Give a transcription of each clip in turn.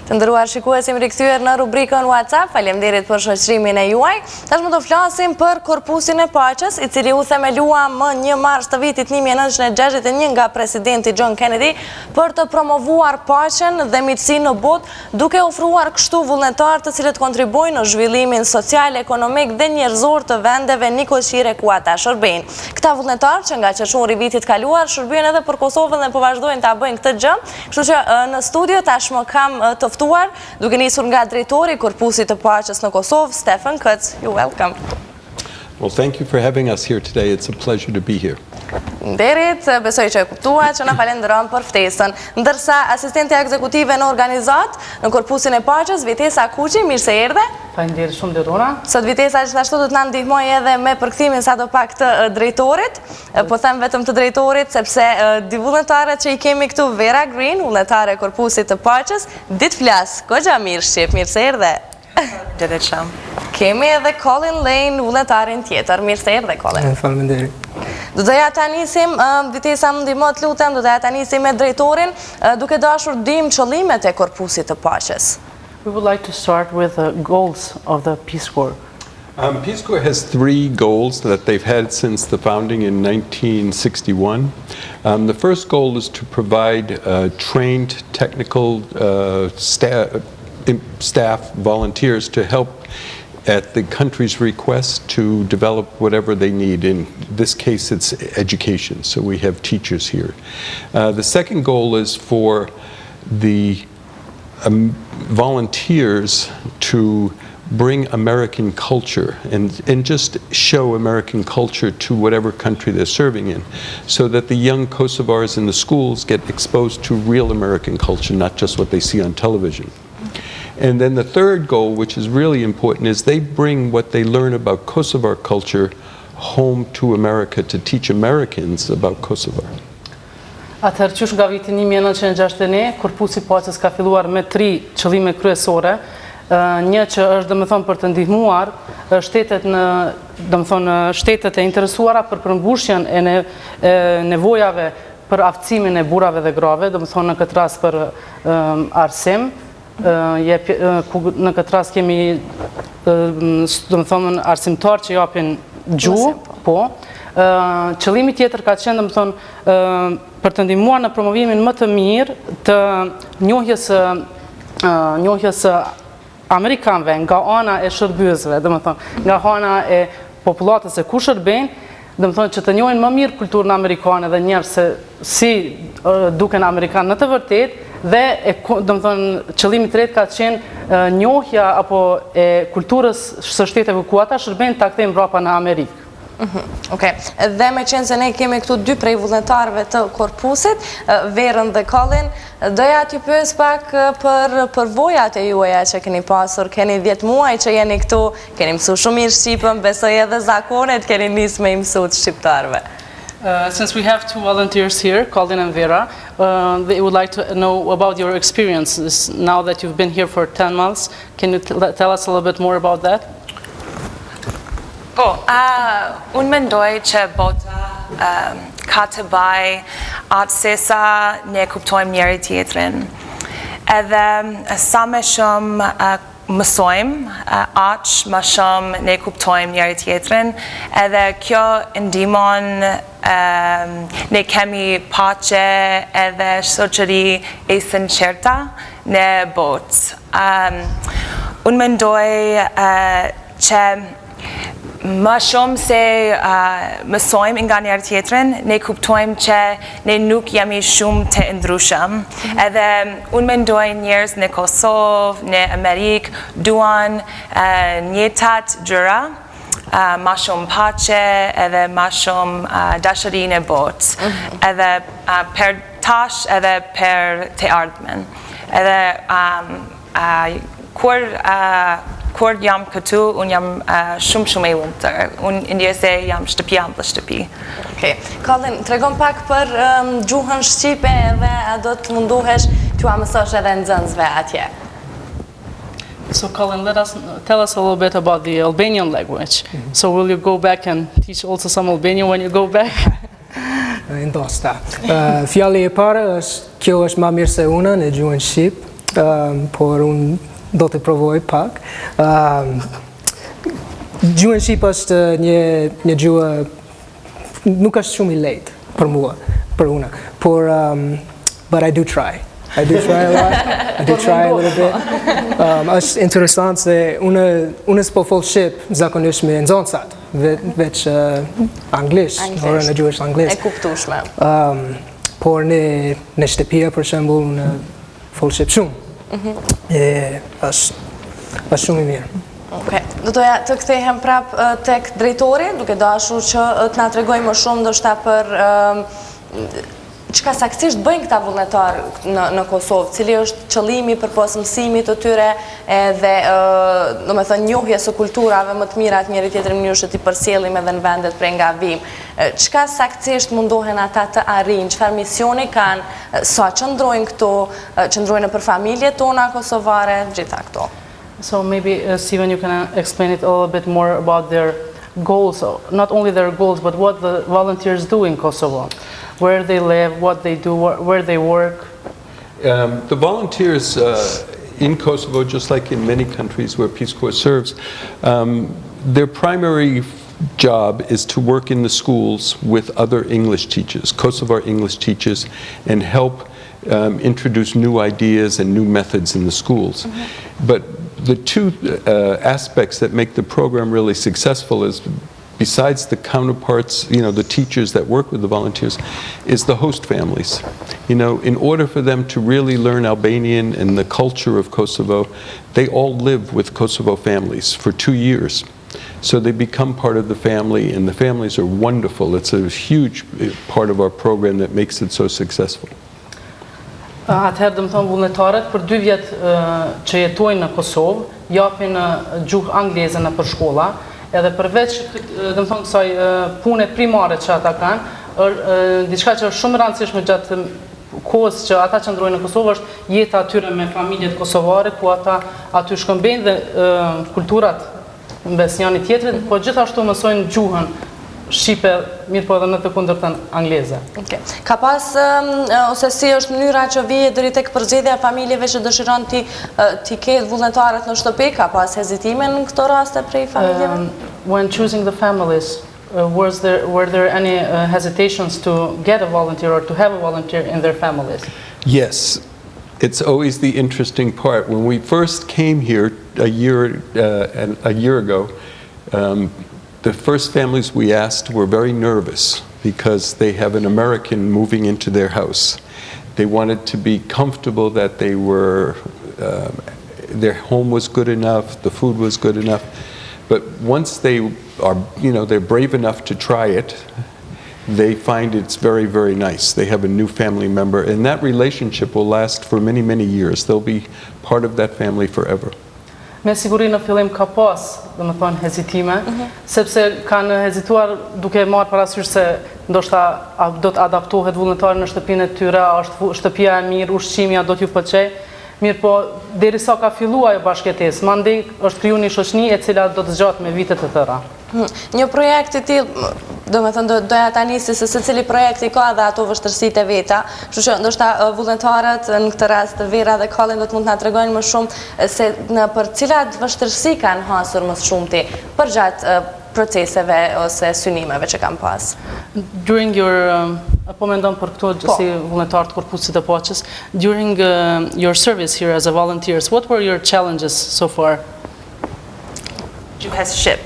Të nderuar shikues, jemi rikthyer në rubrikën WhatsApp. Faleminderit për shoqërimin e juaj. Tashmë do flasim për Korpusin e Paqes, i cili u themelua më 1 mars të vitit 1961 nga presidenti John Kennedy për të promovuar paqen dhe miqësinë në botë, duke ofruar kështu vullnetar të cilët kontribuojnë në zhvillimin social, ekonomik dhe njerëzor të vendeve njëkohësore ku ata shërbejnë. Këta vullnetar që nga qershori i vitit kaluar shërbejnë edhe për Kosovën dhe po vazhdojnë ta bëjnë këtë gjë. Kështu që në studio tashmë kam të duke nisur nga drejtori Korpusit të Paqes në Kosovë, Stefan Kutzy. You're welcome. Well, thank you for having us here today. It's a pleasure to be here. Nderit, besoj që e kuptua që na falenderojmë për ftesën. Ndërsa asistente ekzekutive në organizat në Korpusin e Paqes, Vitesa Kuqi, mirë se erdhe. Faleminderit shumë Derona. Sot Vitesa gjithashtu do të na ndihmojë edhe me përkthimin sadopak të drejtorit. Po them vetëm të drejtorit sepse dy vullnetarët që i kemi këtu, Vera Vullnetare e Korpusit të Paqes, ditë flas. Goxha mirë shqip, mirë se erdhe. Dhe shumë. Kemi edhe Colin Layne, vullnetarin tjetër. Mirë se erdhe, Colin. Faleminderit. Do doja ta nisim, Vitesa më ndihmo të lutem, do doja ta nisim me drejtorin, duke dashur dim qëllimet e Korpusit të Paqes. We would like to start with the goals of the Peace Corps. Peace Corps has 3 goals that they've had since the founding in 1961. The first goal is to provide trained technical staff volunteers to help at the country's request to develop whatever they need. In this case, it's education, so we have teachers here. The second goal is for the volunteers to bring American culture and just show American culture to whatever country they're serving in, so that the young Kosovars in the schools get exposed to real American culture, not just what they see on television. And then the third goal, which is really important, is they bring what they learn about Kosovar culture home to America to teach Americans about Kosovar. Atëherë qysh nga viti 1961, Korpusi i Paqes ka filluar me 3 qëllime kryesore. Një që është domethënë për të ndihmuar shtetet shtetet e interesuara për përmbushjen e nevojave për aftësimin e burrave dhe grave, domethënë në këtë rast për arsim. Në këtë rast kemi domethënë arsimtar që japin gjuhë, po. Qëllimi tjetër ka qenë domethënë për të ndihmuar në promovimin më të mirë të njohjes së amerikanëve nga ana e shërbyesve, domethënë nga ana e popullatës e ku shërbejnë, domethënë që të njohin më mirë kulturën amerikane dhe njerëz se si duken amerikanë në të vërtetë. Dhe domethënë qëllimi i tretë ka qenë njohja apo e kulturës së shteteve ku ata shërbejnë ta kthejmë mbrapa në Amerikë. Okej. Dhe me qenë se ne kemi këtu 2 prej vullnetarëve të Korpusit, Verën dhe Colin, doja t'ju pyes pak për përvojat e juaja që keni pasur. Keni 10 muaj që jeni këtu, keni mësuar shumë mirë shqipën, besoj edhe zakonet keni nisë me i mësuar shqiptarëve. Since we have 2 volunteers here, Colin and Vera, they would like to know about your experiences now that you've been here for 10 months. Can you tell us a little bit more about that? Po, unë mendoj që bota ka të baj atë se sa ne kuptojmë njëri tjetrin. Edhe sa më shumë mësojmë, aq më shumë ne kuptojmë njëri tjetrin, edhe kjo ndihmon ne kemi paqe edhe shoqëri e sinqerta në botë. Unë mendoj që më shumë se mësojmë nga njëri tjetrin, ne kuptojmë që ne nuk jemi shumë të ndryshëm. Edhe unë mendoj njerëz në Kosovë, në Amerikë, duan njëtat gjëra, ma shumë paqe edhe ma shumë dashuri në botë. Edhe për tash edhe për të ardhmen. Edhe kur jam këtu, unë jam shumë e lumtur. Unë ndjej se jam shtëpi për shtëpi. Okej. Colin, tregon pak për gjuhën shqipe dhe do të munduhesh t'ju mësosh edhe nxënësve atje. So Colin, tell us a little bit about the Albanian language. So will you go back and teach also some Albanian when you go back? Ndoshta. Fjali e parë është kjo është më mirë se unë në gjuhën shqip. por unë do të provoj pak. Gjuhën shqip është një gjuhë nuk është shumë i lehtë për mua, për unë, por but I do try. I do try a lot. I do try a little bit. Është interesant se unë s'po fol shqip zakonisht me nxënësat, veç anglisht, orën e gjuhës anglisht. E kuptueshme. Por në shtëpia për shembull unë fol shqip shumë. Është shumë i mirë. Okay. Do doja të kthehem prap tek drejtori, duke dashur që të na tregoj më shumë ndoshta për çka saktësisht bëjnë këta vullnetar në Kosovë, cili është qëllimi përpos mësimit të tyre edhe domethënë njohjes së kulturave më të mira të njëri tjetrit në mënyrë që t'i përsjellim edhe në vendet prej nga vim. Çka saktësisht mundohen ata të arrijnë, çfarë misioni kanë, sa qëndrojnë këtu, qëndrojnë për familjet tona kosovare, gjitha këto. So maybe, Steven, you can explain it a little bit more about their goals, not only their goals, but what the volunteers do in Kosovo, where they live, what they do, where they work. The volunteers in Kosovo, just like in many countries where Peace Corps serves, their primary job is to work in the schools with other English teachers, Kosovar English teachers, and help introduce new ideas and new methods in the schools. But the two aspects that make the program really successful is, besides the counterparts, the teachers that work with the volunteers, is the host families. In order for them to really learn Albanian and the culture of Kosovo, they all live with Kosovo families for 2 years. So they become part of the family, and the families are wonderful. It's a huge part of our program that makes it so successful. Atëherë dëmë thonë vullnetarët për 2 vjetë që jetojnë në Kosovë, japin gjuhë angleze në për shkolla, edhe përveç dëmë thonë kësaj pune primare që ata kanë, diçka që është shumë rëndësishme gjatë kohës që ata që ndrojnë në Kosovë është jeta atyre me familjet kosovare, ku ata aty shkëmbejnë dhe kulturat mbes njëri tjetrit, po gjithashtu mësojnë gjuhën shqipe, mirë po edhe në të kundërtën angleze. Ka pas, ose si është mënyra që vije deri tek përzgjedhja e familjeve që dëshiron t'i ketë vullnetarët në shtëpi, ka pas hezitime në këto raste prej familjeve? When choosing the families, were there any hesitations to get a volunteer or to have a volunteer in their families? Yes. It's always the interesting part. When we first came here a year ago, the first families we asked were very nervous because they have an American moving into their house. They wanted to be comfortable that they were, their home was good enough, the food was good enough. But once they are, they're brave enough to try it, they find it's very, very nice. They have a new family member, and that relationship will last for many, many years. They'll be part of that family forever. Me siguri në fillim ka pas, domethënë hezitime, sepse kanë hezituar duke marrë parasysh se ndoshta do të adaptohet vullnetari në shtëpinë e tyre, është shtëpia e mirë, ushqimia do t'ju pëlqej. Mirë po, derisa ka filluar ajo bashkëtesë, mandej është krijuar një shoqëni e cila do të zgjatë me vite të tëra. Një projekt I tillë, domethënë doja ta nisi se secili projekt I ka dhe ato vështirësitë e veta, kështu që ndoshta vullnetarët në këtë rast Vera dhe Colin do të mund të na tregojnë më shumë se në për cilat vështirësi kanë hasur më shumëti përgjatë proceseve ose synimeve që kanë pas. During your po mendon për këto si vullnetar të Korpusit të Paqes, during your service here as a volunteers, what were your challenges so far? Gjuhës shqip.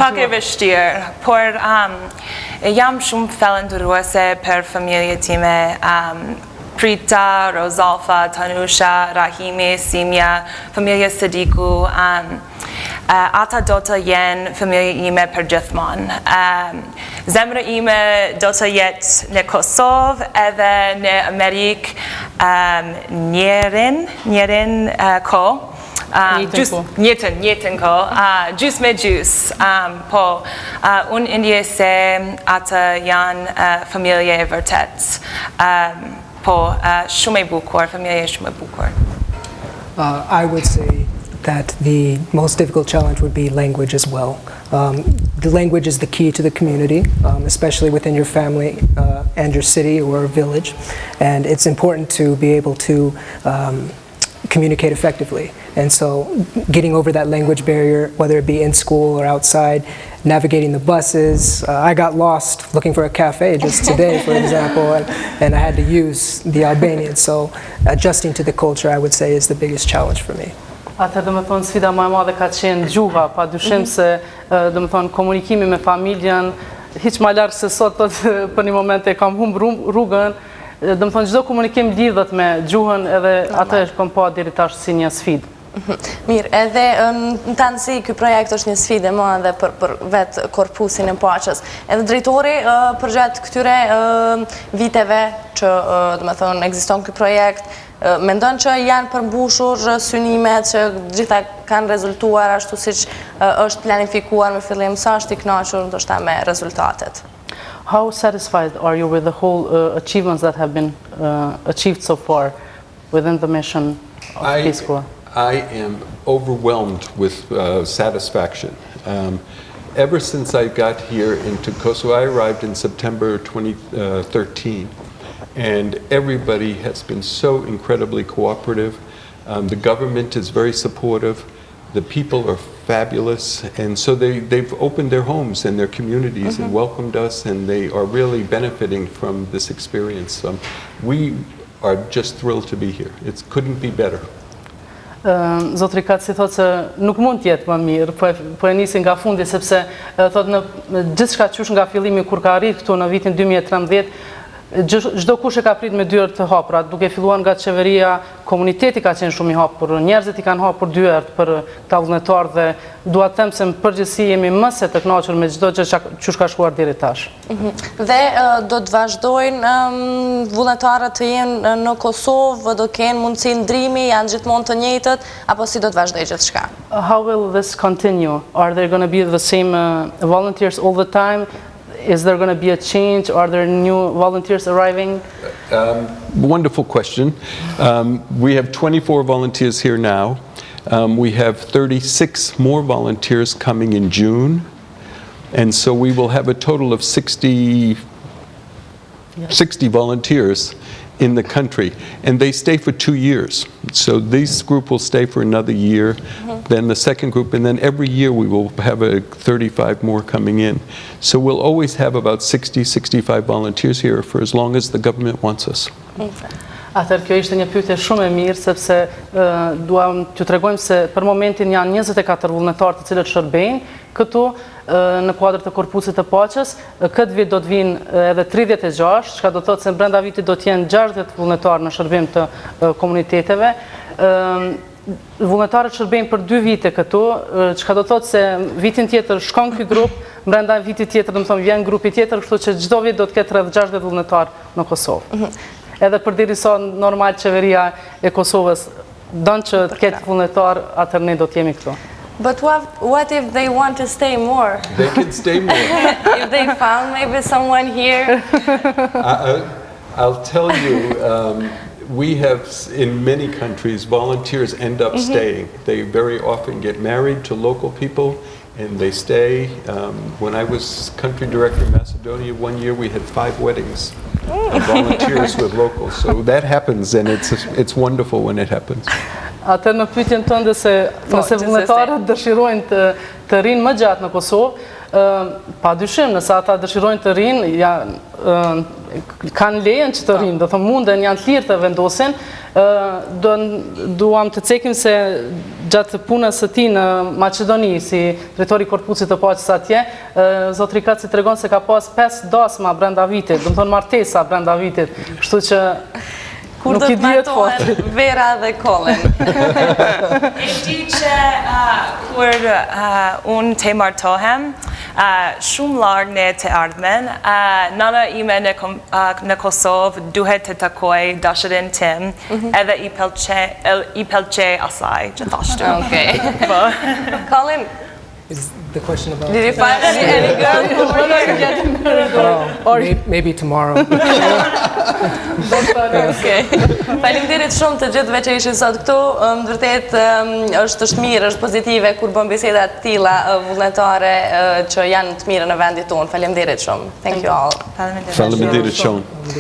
Pak e vështirë, por jam shumë falendëruese për familjen time, Prita, Rosalfa, Tanusha, Rahimi, Simja, familja Sadiku, ata do të jenë familja ime për gjithmonë. Zemra ime do të jetë në Kosovë edhe në Amerikë njërin kohë. Njëtën ko, gjys me gjys, po unë indje se ata janë familje e vërtet, po shumë e bukur, familje shumë e bukur. I would say that the most difficult challenge would be language as well. The language is the key to the community, especially within your family and your city or village, and it's important to be able to communicate effectively. And so getting over that language barrier, whether it be in school or outside, navigating the buses. I got lost looking for a cafe just today, for example, and I had to use the Albanian. So adjusting to the culture, I would say, is the biggest challenge for me. Atëherë do të thonë sfida më e madhe ka qenë gjuha, padyshim se do të thonë komunikimi me familjen, hiç më larg se sot për një moment e kam humbur rrugën. Do të thonë çdo komunikim lidhet me gjuhën edhe atë e kam pa deri tash si një sfidë. Mirë, edhe në të nësi ky projekt është një sfidë më edhe për vetë Korpusin e Paqes. Edhe drejtori përgjatë këtyre viteve që do të thonë ekziston ky projekt, mendon që janë përmbushur synimet që gjitha kanë rezultuar ashtu siç është planifikuar me fillim, sa është i kënaqur ndoshta me rezultatet? How satisfied are you with the whole achievements that have been achieved so far within the mission of Peace Corps? I am overwhelmed with satisfaction. Ever since I got here into Kosovo, I arrived in September 2013, and everybody has been so incredibly cooperative. The government is very supportive. The people are fabulous, and so they've opened their homes and their communities and welcomed us, and they are really benefiting from this experience. We are just thrilled to be here. It couldn't be better. Zotri Kutzy thotë se nuk mund të jetë më mirë, po e nisi nga fundi sepse thotë në gjithçka qysh nga fillimi kur ka arrit këtu në vitin 2013, çdo kush e ka prit me dyert të hapura, duke filluar nga qeveria, komuniteti ka qenë shumë i hapur, njerëzit i kanë hapur dyert për këta vullnetar dhe dua të them se në përgjithësi jemi më se të kënaqur me çdo gjë që ka shkuar deri tash. Dhe do të vazhdojnë vullnetarët të jenë në Kosovë, do kenë mundësi ndrimi, janë gjithmonë të njëjtët, apo si do të vazhdojë gjithçka? How will this continue? Are there going to be the same volunteers all the time? Is there going to be a change? Are there new volunteers arriving? Wonderful question. We have 24 volunteers here now. We have 36 more volunteers coming in June. And so we will have a total of 60 volunteers in the country. And they stay for 2 years. So this group will stay for another year, then the second group, and then every year we will have 35 more coming in. So we'll always have about 60-65 volunteers here for as long as the government wants us. Atëherë kjo ishte një pyetje shumë e mirë sepse duam t'ju tregojmë se për momentin janë 24 vullnetarë të cilët shërbejnë këtu në kuadër të Korpusit të Paqes. Këtë vit do të vinë edhe 36, çka do të thotë se brenda vitit do të jenë 60 vullnetarë në shërbim të komuniteteve. Vullnetarët shërbejnë për 2 vite këtu, çka do të thotë se vitin tjetër shkon ky grup, brenda vitit tjetër do të thonë vjen grupi tjetër, kështu që çdo vit do të ketë rreth 60 vullnetarë në Kosovë. Edhe përderisa normal qeveria e Kosovës don që të ketë vullnetar, atëherë ne do të jemi këtu. But what if they want to stay more? They can stay more. If they found maybe someone here? I'll tell you, we have, in many countries, volunteers end up staying. They very often get married to local people, and they stay. When I was country director in Macedonia, one year we had 5 weddings of volunteers with locals. So that happens, and it's wonderful when it happens. Atë në pyetjen tënde se nëse vullnetarët dëshirojnë të rinë më gjatë në Kosovë, padyshim nëse ata dëshirojnë të rinë, kanë lejen që të rinë, do të munden, janë të lirë të vendosin. Duam të cekim se gjatë punës së tij në Maqedoni, si drejtori i Korpusit të Paqes atje, zotri Kutzy tregon se ka pas 5 dasma brenda vitit, do të thonë martesa brenda vitit, kështu që Kur do të martohen Vera dhe Colin? E di që kur unë të martohem, shumë larg në të ardhmen, nana ime në Kosovë duhet të takoj dashurin tim, edhe i pëlqej asaj, gjithashtu. Okay. Colin? the question about... Did you find any girl over here? Maybe tomorrow. Okay. Faleminderit shumë të gjithëve që ishin sot këtu. Vërtet është mirë, është pozitive kur bën biseda të tilla vullnetare që janë të mira në vendin tonë. Faleminderit shumë. Thank you all. Faleminderit shumë.